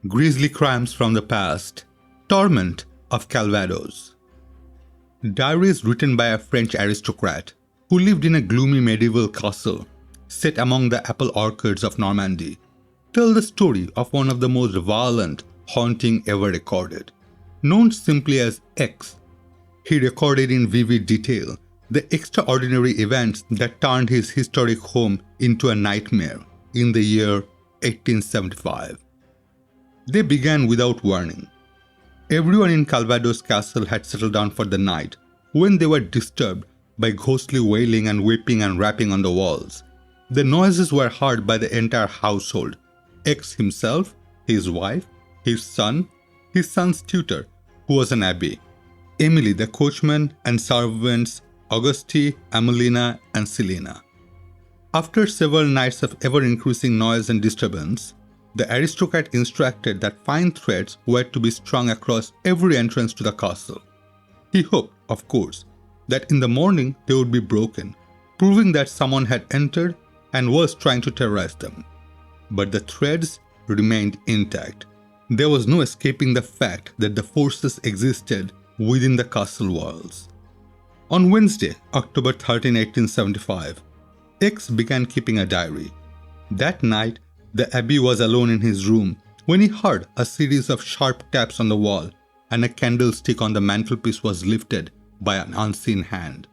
Grisly crimes from the past. Torment of Calvados. Diaries written by a French aristocrat who lived in a gloomy medieval castle set among the apple orchards of Normandy tell the story of one of the most violent haunting ever recorded. Known simply as X, he recorded in vivid detail the extraordinary events that turned his historic home into a nightmare in the year 1875. They began without warning. Everyone in Calvados castle had settled down for the night when they were disturbed by ghostly wailing and weeping and rapping on the walls. The noises were heard by the entire household, X himself, his wife, his son's tutor, who was an abbé, Emily the coachman, and servants Auguste, Amelina, and Selina. After several nights of ever-increasing noise and disturbance, the aristocrat instructed that fine threads were to be strung across every entrance to the castle. He hoped, of course, that in the morning they would be broken, proving that someone had entered and was trying to terrorize them. But the threads remained intact. There was no escaping the fact that the forces existed within the castle walls. On Wednesday, October 13, 1875, X began keeping a diary. That night, the abbé was alone in his room when he heard a series of sharp taps on the wall and a candlestick on the mantelpiece was lifted by an unseen hand.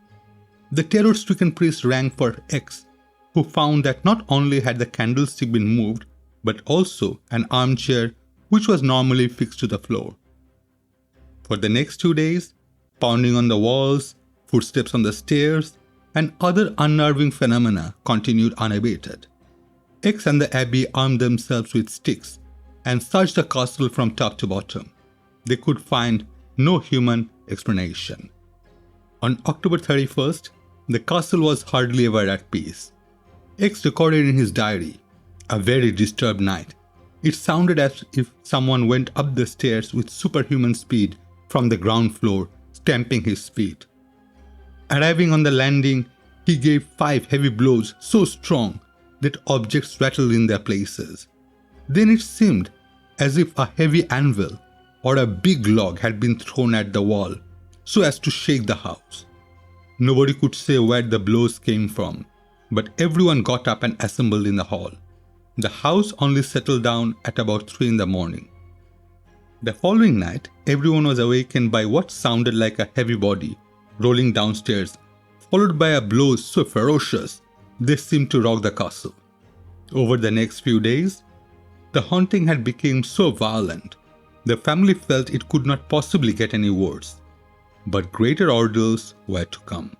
The terror-stricken priest rang for X, who found that not only had the candlestick been moved, but also an armchair which was normally fixed to the floor. For the next 2 days, pounding on the walls, footsteps on the stairs, and other unnerving phenomena continued unabated. X and the abbé armed themselves with sticks and searched the castle from top to bottom. They could find no human explanation. On October 31st, the castle was hardly ever at peace. X recorded in his diary, "A very disturbed night. It sounded as if someone went up the stairs with superhuman speed from the ground floor, stamping his feet. Arriving on the landing, he gave 5 heavy blows so strong that objects rattled in their places. Then it seemed as if a heavy anvil or a big log had been thrown at the wall so as to shake the house. Nobody could say where the blows came from, but everyone got up and assembled in the hall. The house only settled down at about 3 in the morning. The following night, everyone was awakened by what sounded like a heavy body rolling downstairs, followed by a blow so ferocious they seemed to rock the castle. Over the next few days, the haunting had become so violent, the family felt it could not possibly get any worse. But greater ordeals were to come.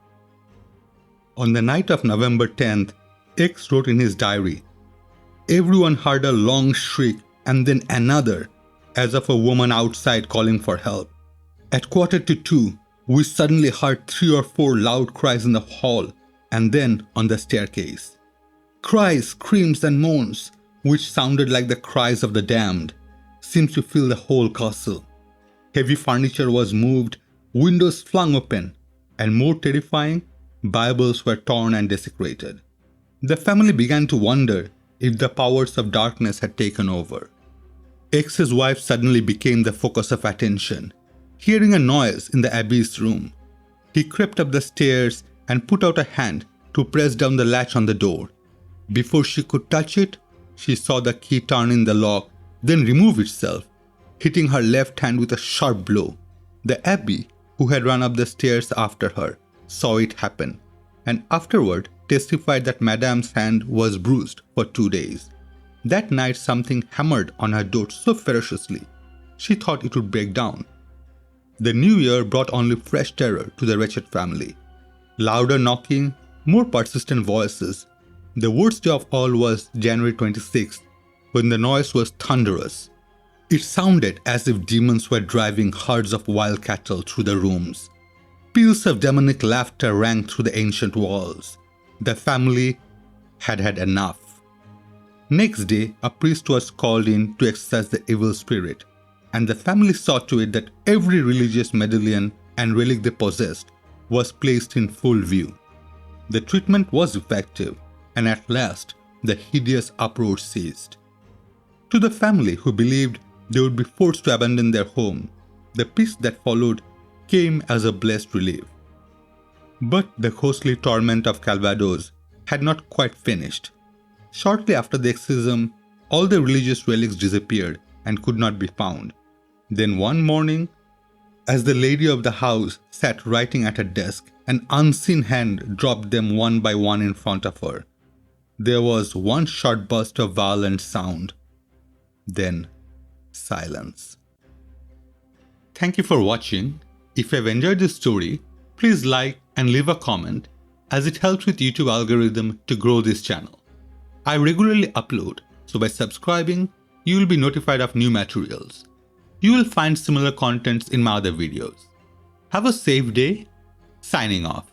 On the night of November 10th, X wrote in his diary, "Everyone heard a long shriek and then another, as of a woman outside calling for help. At 1:45, we suddenly heard 3 or 4 loud cries in the hall and then on the staircase. Cries, screams, and moans, which sounded like the cries of the damned, seemed to fill the whole castle. Heavy furniture was moved, windows flung open, and more terrifying, Bibles were torn and desecrated. The family began to wonder if the powers of darkness had taken over. X's wife suddenly became the focus of attention, hearing a noise in the abbé's room. He crept up the stairs and put out a hand to press down the latch on the door. Before she could touch it, she saw the key turn in the lock, then remove itself, hitting her left hand with a sharp blow. The abbé, who had run up the stairs after her, saw it happen, and afterward testified that Madame's hand was bruised for 2 days. That night something hammered on her door so ferociously, she thought it would break down. The new year brought only fresh terror to the wretched family. Louder knocking, more persistent voices. The worst day of all was January 26th, when the noise was thunderous. It sounded as if demons were driving herds of wild cattle through the rooms. Peals of demonic laughter rang through the ancient walls. The family had had enough. Next day, a priest was called in to exorcise the evil spirit, and the family saw to it that every religious medallion and relic they possessed was placed in full view. The treatment was effective, and at last the hideous uproar ceased. To the family, who believed they would be forced to abandon their home. The peace that followed came as a blessed relief. But the ghostly torment of Calvados had not quite finished. Shortly after the exorcism, all the religious relics disappeared and could not be found. Then one morning, as the lady of the house sat writing at her desk, an unseen hand dropped them one by one in front of her. There was one short burst of violent sound. Then silence. Thank you for watching. If you have enjoyed this story, please like and leave a comment, as it helps with YouTube algorithm to grow this channel. I regularly upload, so by subscribing, you will be notified of new materials. You will find similar contents in my other videos. Have a safe day. Signing off.